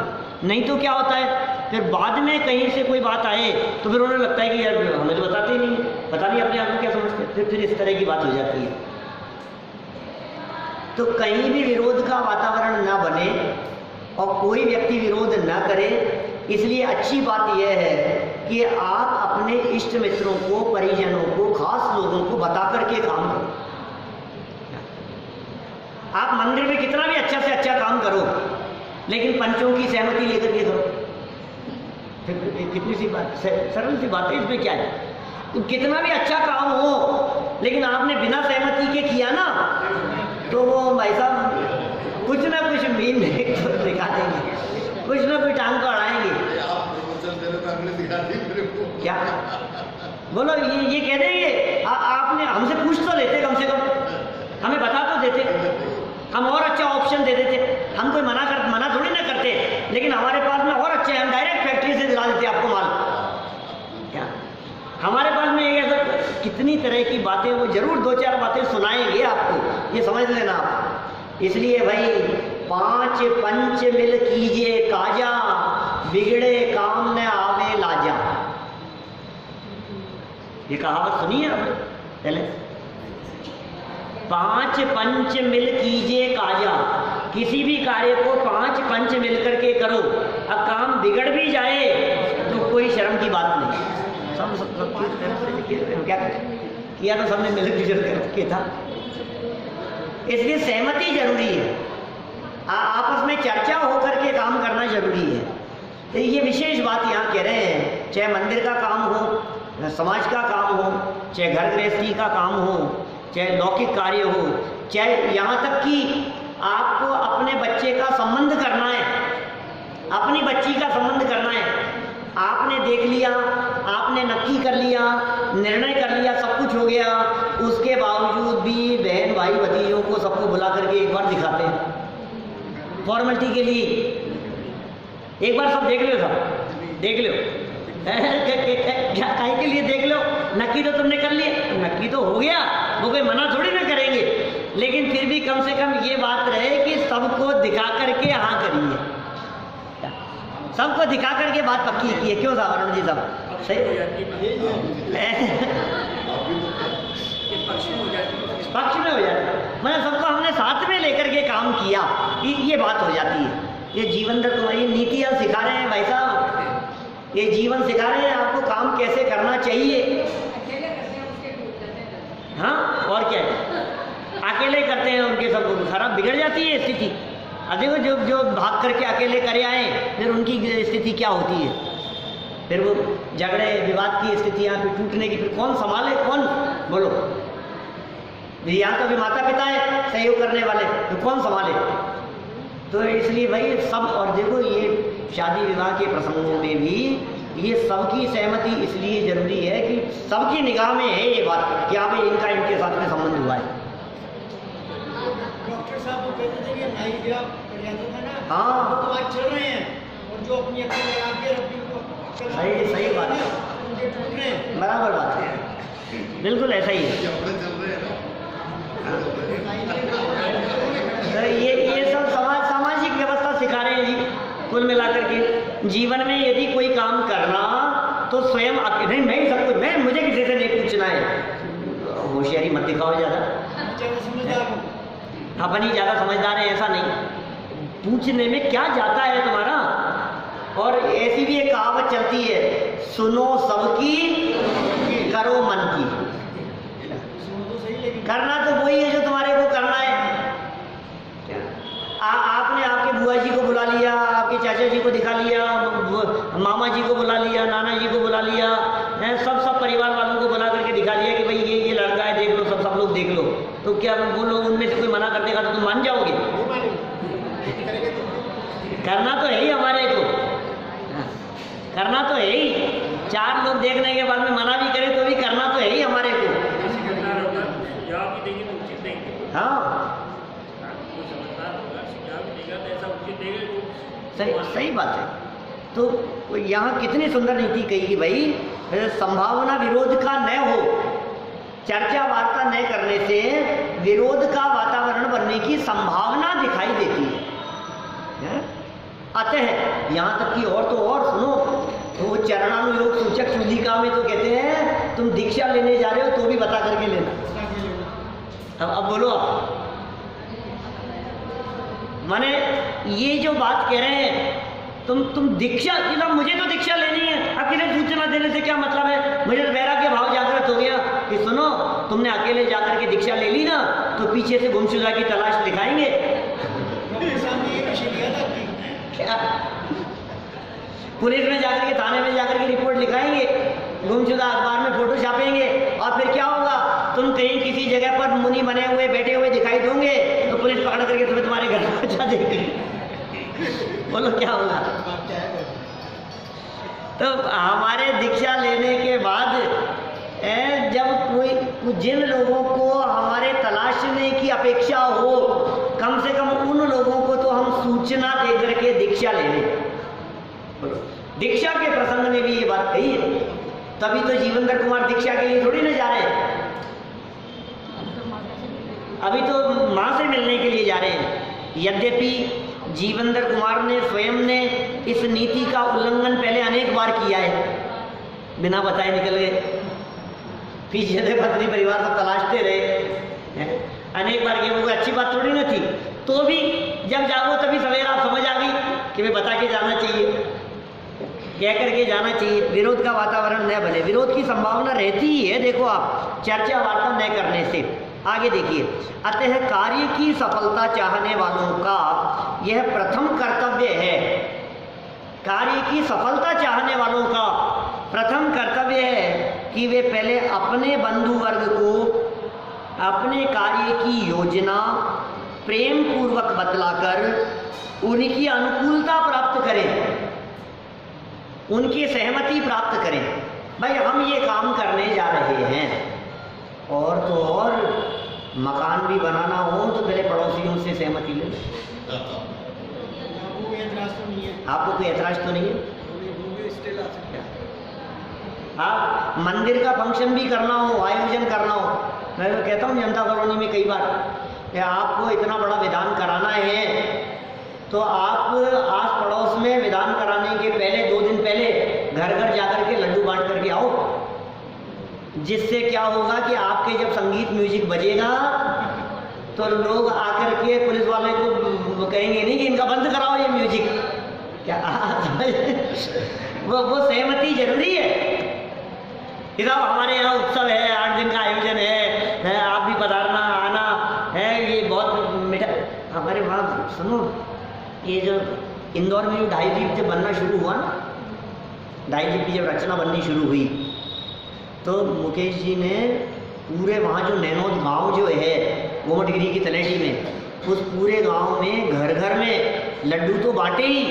नहीं तो क्या होता है फिर बाद में कहीं से कोई बात आए तो फिर उन्हें लगता है कि यार हमें तो बताते ही नहीं, पता नहीं अपने आप को क्या समझते, फिर इस तरह की बात हो जाती है। तो कहीं भी विरोध का वातावरण ना बने और कोई व्यक्ति विरोध ना करे, इसलिए अच्छी बात यह है कि आप अपने इष्ट मित्रों को, परिजनों को, खास लोगों को बता करके काम करो। आप मंदिर में कितना भी अच्छा से अच्छा काम करो, लेकिन पंचों की सहमति लेकर के करो। फिर कितनी सी बात, सरल सी बात है, इसमें क्या है? तो कितना भी अच्छा काम हो, लेकिन आपने बिना सहमति के किया ना, तो वो भाई साहब कुछ ना कुछ मीन तो दिखा देंगे, कुछ ना कुछ टांग को अड़ाएंगे। क्या बोलो, ये कह देंगे आपने हमसे पूछ तो लेते, कम से कम हमें बता तो देते, हम और अच्छा ऑप्शन दे देते। हम कोई मना थोड़ी ना करते, लेकिन हमारे पास में और अच्छे, हम डायरेक्ट फैक्ट्री से दिला देते आपको माल। क्या हमारे पास में एक ऐसा कितनी तरह की बातें, वो जरूर 2-4 बातें सुनाएंगे आपको, ये समझ लेना आप। इसलिए भाई 5 पंच मिल कीजिए काजा, बिगड़े काम न आवे लाजा। ये कहावत सुनी है आपने पहले? 5 पंच मिल कीजिए काजा, किसी भी कार्य को 5 पंच मिल करके करो, अब काम बिगड़ भी जाए तो कोई शर्म की बात नहीं। सब क्या किया तो सबने मिलकर जुल करके था। इसलिए सहमति जरूरी है, आपस में चर्चा होकर के काम करना जरूरी है। तो ये विशेष बात यहाँ कह रहे हैं, चाहे मंदिर का काम हो, समाज का काम हो, चाहे घर गृहस्थी का काम हो, चाहे लौकिक कार्य हो, चाहे यहाँ तक कि आपको अपने बच्चे का संबंध करना है, अपनी बच्ची का संबंध करना है, आपने देख लिया, आपने नक्की कर लिया, निर्णय कर लिया, सब कुछ हो गया, उसके बावजूद भी बहन भाई भतीजों को सबको बुला करके एक बार दिखाते हैं फॉर्मेलिटी के लिए। एक बार सब देख लो, सब देख लो, क्या काहे के लिए देख लो? नक्की तो तुमने कर लिया, नक्की तो हो गया, वो कोई मना थोड़ी ना करेंगे, लेकिन फिर भी कम से कम ये बात रहे कि सबको दिखा करके हाँ करिए, सबको दिखा करके बात पक्की की है। क्यों साहब अरुण जी साहब? सही पक्ष में हो जाती है, मतलब सबको हमने साथ में लेकर के काम किया, ये बात हो जाती है। ये जीवन दर तुम्हारी नीतियाँ सिखा रहे हैं भाई साहब, ये जीवन सिखा रहे हैं आपको काम कैसे करना चाहिए। हाँ और क्या है, अकेले करते हैं उनके सब खराब बिगड़ जाती है स्थिति। देखो जो भाग करके अकेले करे आए, फिर उनकी स्थिति क्या होती है, फिर वो झगड़े विवाद की स्थितियाँ, फिर टूटने की, फिर कौन संभाले, कौन बोलो? यहाँ तो अभी माता पिता है सहयोग करने वाले, तो कौन संभाले? तो इसलिए भाई सब, और देखो ये शादी विवाह के प्रसंगों में भी ये सबकी सहमति इसलिए जरूरी है कि सबकी निगाह में है ये बात कि हाँ भाई इनका इनके साथ में संबंध हुआ है।
डॉक्टर साहब वो कहते थे कि नाई ब्याह कर जाते थे ना,
हाँ
वो तो आज चल रहे हैं, और जो अपनी अक्ल लगा के अपनी
सही बात है,
उनके टूट रहे हैं।
बराबर बात है, बिल्कुल ऐसा ही है। तो ये सब सामाजिक व्यवस्था सिखा रहे हैं जी। कुल मिलाकर के जीवन में यदि कोई काम करना तो स्वयं नहीं, मैं ही सब कुछ, मैं मुझे किसी से नहीं पूछना है। होशियारी मत दिखाओ ज़्यादा, अपनी ज़्यादा समझदार है ऐसा नहीं, पूछने में क्या जाता है तुम्हारा। और ऐसी भी एक कहावत चलती है, सुनो सबकी करो मन की। करना तो वही है जो तुम्हारे को करना है। आपने आपके बुआ जी को बुला लिया, आपके चाचा जी को दिखा लिया, मामा जी को बुला लिया, नाना जी को बुला लिया, सब परिवार वालों को बुला करके दिखा लिया कि भाई ये लड़का है, देख लो, सब लोग देख लो। तो क्या वो लोग उनमें से कोई मना कर देगा तो तुम मान जाओगे? करना तो है ही हमारे को, करना तो है ही। 4 लोग देखने के बाद में मना भी करे तो भी करना तो है ही हमारे को। हाँ सही बात है। तो यहाँ कितनी सुंदर नीति कही कि भाई संभावना विरोध का न हो, चर्चा वार्ता न करने से विरोध का वातावरण बनने की संभावना दिखाई देती है। अतः यहाँ तक कि और तो और सुनो, तो वो चरणानुयोग सूचक चूलिका में तो कहते हैं तुम दीक्षा लेने जा रहे हो तो भी बता करके लेना। अब बोलो आप, माने ये जो बात कह रहे हैं तुम दीक्षा, ना मुझे तो दीक्षा लेनी है, अकेले सूचना देने से क्या मतलब है? मुझे वैराग्य भाव जागृत हो गया कि सुनो तुमने अकेले जाकर के दीक्षा ले ली ना तो पीछे से गुमशुदा की तलाश दिखाएंगे। क्या पुलिस में जाकर के, थाने में जाकर के रिपोर्ट लिखाएंगे, गुमशुदा अखबार में फोटो छापेंगे, और फिर क्या होगा? तुम कहीं किसी जगह पर मुनि बने हुए बैठे हुए दिखाई दोगे तो पुलिस पकड़ करके तुम्हें तुम्हारे घर में पहुंचा देगी। बोलो क्या होगा? तो हमारे दीक्षा लेने के बाद जब कोई, जिन लोगों को हमारे तलाशने की अपेक्षा हो, कम से कम उन लोगों को तो हम सूचना दे करके दीक्षा ले लें। दीक्षा के प्रसंग में भी ये बात कही है, तभी तो जीवनधर कुमार दीक्षा के लिए थोड़ी ना जा रहे हैं, अभी तो मां से मिलने के लिए जा रहे हैं। यद्यपि जीवनधर कुमार ने स्वयं ने इस नीति का उल्लंघन पहले अनेक बार किया है, बिना बताए निकल गए, पीछे से पत्नी परिवार सब तलाशते रहे, अनेक बार किया, वो कोई अच्छी बात थोड़ी ना थी। तो भी जब जागो तभी सवेरा आप समझ आ गई कि भाई बता के जाना चाहिए, कह करके जाना चाहिए, विरोध का वातावरण न बने। विरोध की संभावना रहती ही है, देखो आप, चर्चा वार्ता न करने से। आगे देखिए, अतः कार्य की सफलता चाहने वालों का यह प्रथम कर्तव्य है। कार्य की सफलता चाहने वालों का प्रथम कर्तव्य है कि वे पहले अपने बंधु वर्ग को अपने कार्य की योजना प्रेम पूर्वक बतलाकर उनकी अनुकूलता प्राप्त करें, उनकी सहमति प्राप्त करें। भाई हम ये काम करने जा रहे हैं, और तो और मकान भी बनाना हो तो पहले पड़ोसियों से सहमति ले लो। आपको कोई ऐतराज तो नहीं है? आप मंदिर का फंक्शन भी करना हो, आयोजन करना हो, मैं तो कहता हूँ जनता कॉलोनी में कई बार कि आपको इतना बड़ा विधान कराना है तो आप आस पड़ोस में विधान कराने के पहले 2 दिन पहले घर घर जाकर के लड्डू बांट करके आओ, जिससे क्या होगा कि आपके जब संगीत म्यूजिक बजेगा तो लोग आकर के पुलिस वाले को कहेंगे नहीं कि इनका बंद कराओ ये म्यूजिक। क्या वो सहमति जरूरी है कि साहब हमारे यहाँ उत्सव है, 8 दिन का आयोजन है, आप भी पधारना आना है, ये बहुत मीठा। हमारे वहाँ सुनो, ये जो इंदौर में जो ढाई द्वीप जब बनना शुरू हुआ ना, ढाई द्वीप की जब रचना बननी शुरू हुई तो मुकेश जी ने पूरे वहाँ जो नैनोद गांव जो है गोमटगिरी की तलेटी में, उस पूरे गांव में घर घर में लड्डू तो बांटे ही,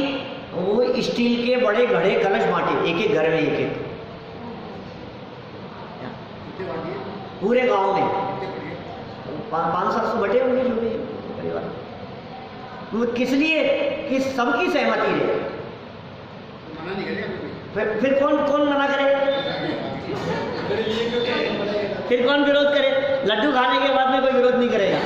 वो स्टील के बड़े घड़े कलश बांटे, एक एक घर में एक एक, पूरे गांव में 500-700 बटे होंगे जो भी परिवार। वो किस लिए? कि सबकी सहमति रहे। फिर कौन मना करेगा? फिर कौन विरोध करे? लड्डू खाने के बाद में कोई विरोध नहीं करेगा।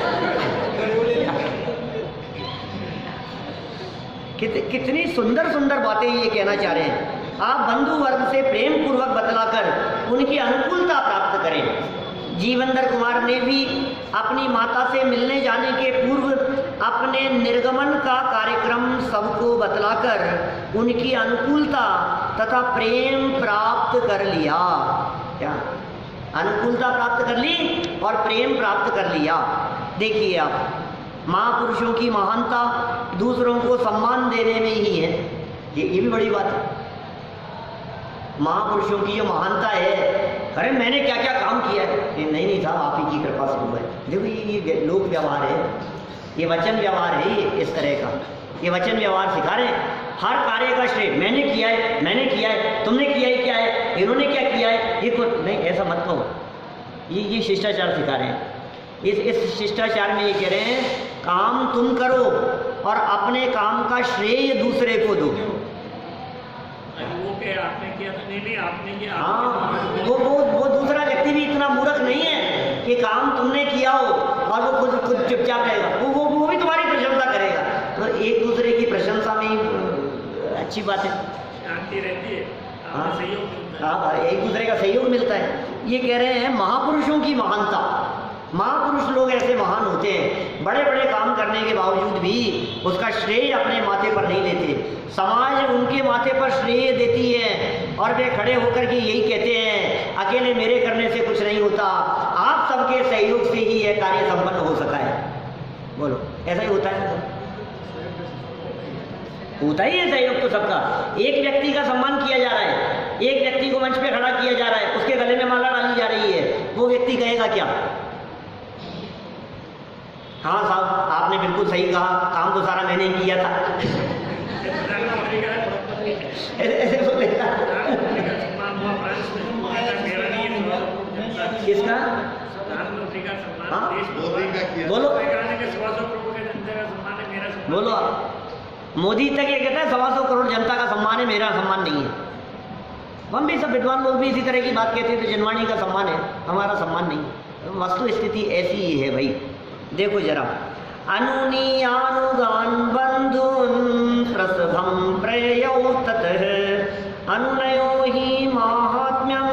कितनी सुंदर सुंदर बातें ये कहना चाह रहे हैं। आप बंधु वर्ग से प्रेम पूर्वक बतलाकर उनकी अनुकूलता प्राप्त करें। जीवनधर कुमार ने भी अपनी माता से मिलने जाने के पूर्व अपने निर्गमन का कार्यक्रम सबको बतलाकर उनकी अनुकूलता तथा प्रेम प्राप्त कर लिया। क्या अनुकूलता प्राप्त कर ली और प्रेम प्राप्त कर लिया। देखिए आप, महापुरुषों की महानता दूसरों को सम्मान देने में ही है, ये भी बड़ी बात है। महापुरुषों की जो महानता है, अरे मैंने क्या क्या काम किया है, नहीं साहब आप ही की कृपा से हुआ है। देखो ये लोक व्यवहार है, ये वचन व्यवहार है, ये इस तरह का ये वचन व्यवहार सिखा रहे हैं। हर कार्य का श्रेय मैंने किया है, तुमने किया है, क्या है, इन्होंने क्या किया है, ये कुछ नहीं, ऐसा मत कहो। ये शिष्टाचार सिखा रहे हैं। इस शिष्टाचार में ये कह रहे हैं काम तुम करो और अपने काम का श्रेय दूसरे को दो।
वो क्या आपने किया था? नहीं आपने किया।
हाँ, वो दूसरा व्यक्ति भी इतना मूर्ख नहीं है कि काम तुमने किया हो और वो खुद चुपचाप रहेगा, वो भी तुम्हारी प्रशंसा करेगा। तो एक दूसरे की प्रशंसा में ही अच्छी बात है।
शांति रहती है,
हाँ।
आपको सहयोग मिलता है।
हाँ, एक दूसरे का सहयोग मिलता है। ये कह रहे हैं महापुरुषों की महानता। महापुरुष लोग ऐसे महान होते हैं, बड़े बड़े काम करने के बावजूद भी उसका श्रेय अपने माथे पर नहीं लेते। समाज उनके माथे पर श्रेय देती है और वे खड़े होकर के यही कहते हैं, अकेले मेरे करने से कुछ नहीं होता, आप सबके सहयोग से ही यह कार्य संपन्न हो सका है। बोलो, ऐसा ही होता है? होता ही है सहयोग तो सबका। एक व्यक्ति का सम्मान किया जा रहा है, एक व्यक्ति को मंच पे खड़ा किया जा रहा है, उसके गले में माला डाली जा रही है, वो व्यक्ति कहेगा क्या? हाँ साहब, आपने बिल्कुल सही कहा, काम तो सारा मैंने ही किया था।
प्रधानमंत्री का
ऐसे बोलेगा।
प्रधानमंत्री का सम्मान हुआ फ्रांस में, कहता मेरा नहीं है, जनता की।
किसका?
प्रधानमंत्री का सम्मान
हाँ?
देश
मोदी का किया।
बोलो,
कहने के 125 करोड़ के जनता का सम्मान है, मेरा सम्मान
बोलो
नहीं है।
आप। मोदी तक ये कहता है 125 करोड़ जनता का सम्मान है, मेरा सम्मान नहीं है। हम भी सब विद्वान लोग भी इसी तरह की बात कहते हैं, तो जनवाणी का सम्मान है, हमारा सम्मान नहीं है। वस्तु स्थिति ऐसी ही है भाई। देखो जरा, अनुनीयानुगान बंधुन प्रसभम प्रययौ ततः अनुनयो ही माहात्म्यम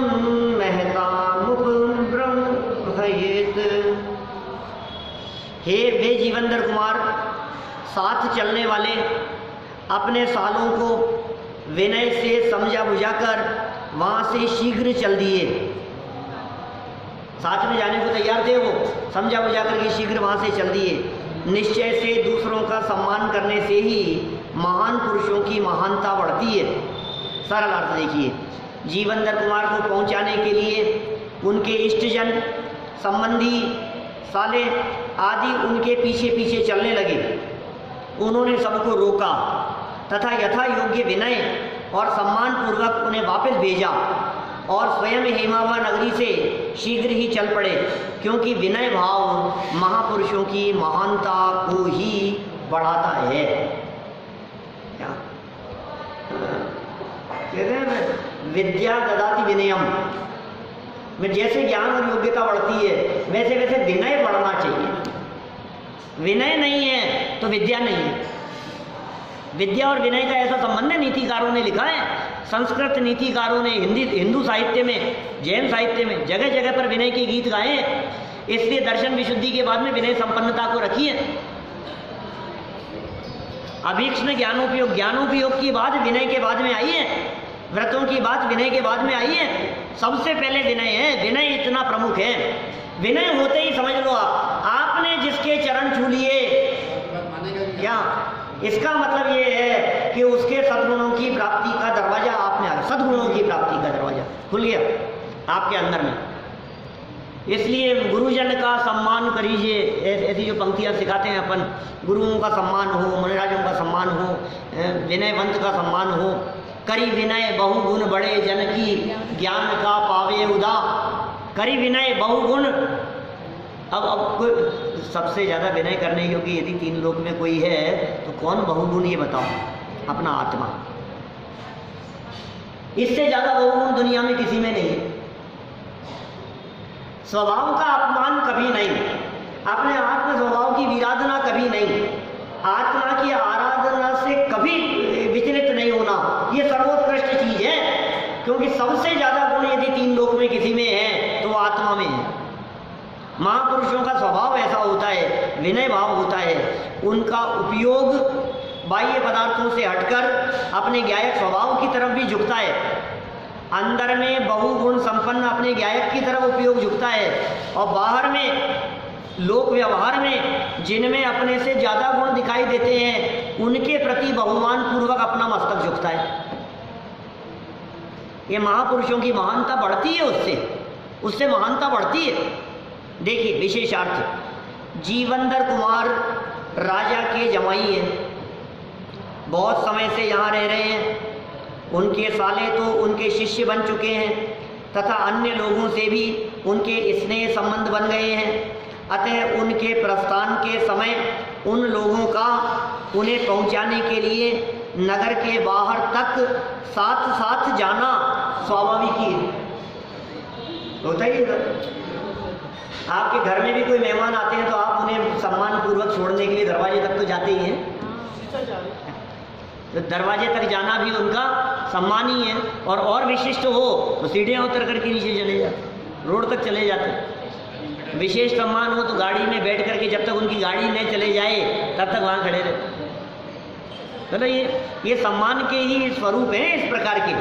महतामुपब्रह्मयेत। हे वे जीवनधर कुमार, साथ चलने वाले अपने सालों को विनय से समझा बुझाकर वहाँ से शीघ्र चल दिए। साथ में जाने को तैयार थे, वो समझा बुझा करके शीघ्र वहाँ से चल दिए। निश्चय से दूसरों का सम्मान करने से ही महान पुरुषों की महानता बढ़ती है। सरल अर्थ देखिए, जीवनधर कुमार को पहुँचाने के लिए उनके इष्टजन, संबंधी, साले आदि उनके पीछे पीछे चलने लगे। उन्होंने सबको रोका तथा यथा योग्य विनय और सम्मान पूर्वक उन्हें वापस भेजा और स्वयं हेमावा नगरी से शीघ्र ही चल पड़े, क्योंकि विनय भाव महापुरुषों की महानता को ही बढ़ाता है। क्या कहते हैं? विद्या ददाति विनयम। में जैसे ज्ञान और योग्यता बढ़ती है, वैसे वैसे विनय बढ़ना चाहिए। विनय नहीं है तो विद्या नहीं है। विद्या और विनय का ऐसा संबंध है, नीतिकारों ने लिखा है, संस्कृत नीतिकारों ने हिंदू साहित्य में, जैन साहित्य में जगह जगह पर विनय के गीत गाए हैं। इसलिए दर्शन विशुद्धि के बाद में विनय संपन्नता को रखी है। अभीक्ष्ण ज्ञानोपयोग, ज्ञानोपयोग की बात विनय के बाद में आई है, व्रतों की बात विनय के बाद में आई है। सबसे पहले विनय है, विनय इतना प्रमुख है। विनय होते ही समझ लो आपने जिसके चरण छू लिए, क्या इसका मतलब ये है कि उसके सद्गुणों की प्राप्ति का दरवाजा आप में आ गया, सद्गुणों की प्राप्ति का दरवाजा खुल गया आपके अंदर में। इसलिए गुरुजन का सम्मान करिए, ऐसी जो पंक्तियाँ सिखाते हैं अपन, गुरुओं का सम्मान हो, मुनिराजों का सम्मान हो, विनयवंत का सम्मान हो। करी विनय बहुगुण बड़े जन की, ज्ञान का पावे उदा। करी विनय बहुगुण। अब कोई सबसे ज़्यादा विनय करने योग्य यदि तीन लोक में कोई है तो कौन बहुगुण, ये बताओ? अपना आत्मा। इससे ज़्यादा बहुगुण दुनिया में किसी में नहीं है। स्वभाव का अपमान कभी नहीं, अपने आत्म स्वभाव की विराधना कभी नहीं, आत्मा की आराधना से कभी विचलित नहीं होना, ये सर्वोत्कृष्ट चीज है। क्योंकि सबसे ज़्यादा गुण यदि तीन लोक में किसी में है तो वो आत्मा में है। महापुरुषों का स्वभाव ऐसा होता है, विनय भाव होता है। उनका उपयोग बाह्य पदार्थों से हटकर अपने ज्ञायक स्वभाव की तरफ भी झुकता है। अंदर में बहुगुण संपन्न अपने ज्ञायक की तरफ उपयोग झुकता है, और बाहर में लोक व्यवहार में जिनमें अपने से ज़्यादा गुण दिखाई देते हैं उनके प्रति बहुमान पूर्वक अपना मस्तक झुकता है। ये महापुरुषों की महानता बढ़ती है, उससे महानता बढ़ती है। देखिए विशेषार्थ, जीवनधर कुमार राजा के जमाई हैं, बहुत समय से यहाँ रह रहे हैं। उनके साले तो उनके शिष्य बन चुके हैं तथा अन्य लोगों से भी उनके स्नेह संबंध बन गए हैं। अतः उनके प्रस्थान के समय उन लोगों का उन्हें पहुँचाने के लिए नगर के बाहर तक साथ साथ जाना स्वाभाविक ही होता ही है। आपके घर में भी कोई मेहमान आते हैं तो आप उन्हें सम्मान पूर्वक छोड़ने के लिए दरवाजे तक तो जाते ही हैं। तो दरवाजे तक जाना भी उनका सम्मान ही है। और विशिष्ट हो तो सीढ़ियाँ उतर करके नीचे चले जाते, रोड तक चले जाते। विशेष सम्मान हो तो गाड़ी में बैठ करके जब तक उनकी गाड़ी न चले जाए तब तक वहाँ खड़े रहते। मतलब ये सम्मान के ही स्वरूप हैं इस प्रकार के।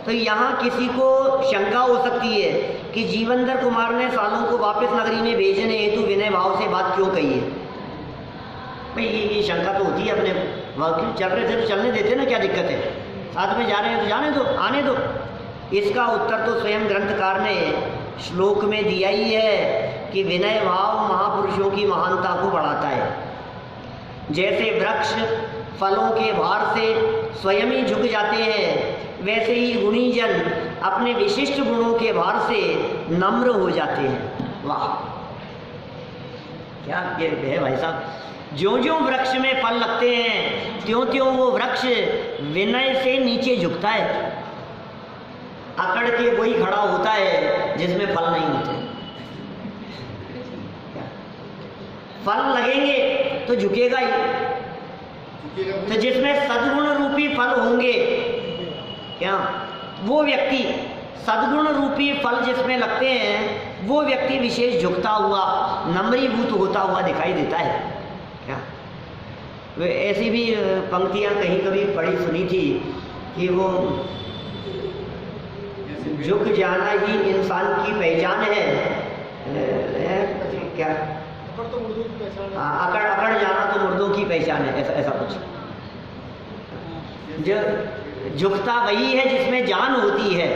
तो यहाँ किसी को शंका हो सकती है कि जीवनधर कुमार ने सालों को वापस नगरी में भेजने हेतु विनय भाव से बात क्यों कही है। भाई ये शंका तो होती है, अपने क्यों चल रहे थे तो चलने देते ना, क्या दिक्कत है, साथ में जा रहे हैं तो जाने दो, आने दो। इसका उत्तर तो स्वयं ग्रंथकार ने श्लोक में दिया ही है कि विनय भाव महापुरुषों की महानता को बढ़ाता है। जैसे वृक्ष फलों के भार से स्वयं ही झुक जाते हैं, वैसे ही गुणी जन अपने विशिष्ट गुणों के भार से नम्र हो जाते हैं। वाह, क्या है भाई साहब। ज्यों ज्यों वृक्ष में फल लगते हैं त्यों त्यों वो वृक्ष विनय से नीचे झुकता है। अकड़ के वही खड़ा होता है जिसमें फल नहीं होते। फल लगेंगे तो झुकेगा ही। तो जिसमें सद्गुण रूपी फल होंगे, क्या वो व्यक्ति, सद्गुण रूपी फल जिसमें लगते हैं वो व्यक्ति विशेष झुकता हुआ, नम्रीभूत होता हुआ दिखाई देता है। क्या ऐसी भी पंक्तियां कहीं कभी पढ़ी सुनी थी कि वो झुक जाना ही इंसान की पहचान है, क्या अकड़ जाना तो मुर्दों की पहचान है, ऐसा कुछ। जो झुकता वही है जिसमें जान होती है,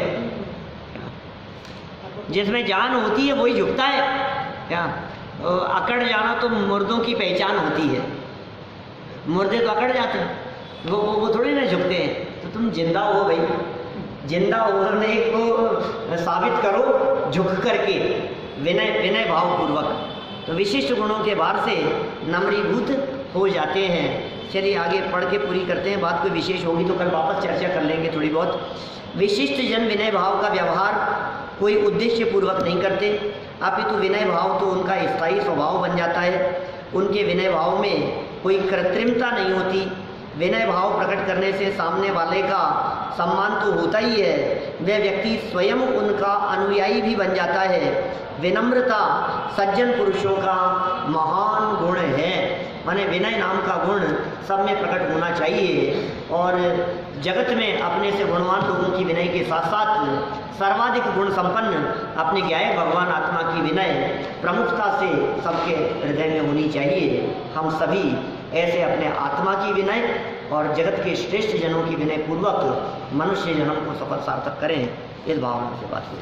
जिसमें जान होती है वही झुकता है। क्या अकड़ जाना तो मुर्दों की पहचान होती है। मुर्दे तो अकड़ जाते हैं, वो थोड़ी ना झुकते हैं। तो तुम जिंदा हो भाई, जिंदा होने को साबित करो झुक करके, विनय भाव पूर्वक। तो विशिष्ट गुणों के भार से नम्रीभूत हो जाते हैं। चलिए आगे पढ़ के पूरी करते हैं। बात कोई विशेष होगी तो कल वापस चर्चा कर लेंगे थोड़ी बहुत। विशिष्ट जन विनय भाव का व्यवहार कोई उद्देश्य पूर्वक नहीं करते, अपितु विनय भाव तो उनका स्थायी स्वभाव बन जाता है। उनके विनय भाव में कोई कृत्रिमता नहीं होती। विनय भाव प्रकट करने से सामने वाले का सम्मान तो होता ही है, वह व्यक्ति स्वयं उनका अनुयायी भी बन जाता है। विनम्रता सज्जन पुरुषों का महान गुण है। माने विनय नाम का गुण सब में प्रकट होना चाहिए। और जगत में अपने से गुणवान लोगों की विनय के साथ साथ सर्वाधिक गुण संपन्न अपने ज्ञायक भगवान आत्मा की विनय प्रमुखता से सबके हृदय में होनी चाहिए। हम सभी ऐसे अपने आत्मा की विनय और जगत के श्रेष्ठ जनों की विनय पूर्वक मनुष्य जन्म को सफल सार्थक करें, इस भावना से बात को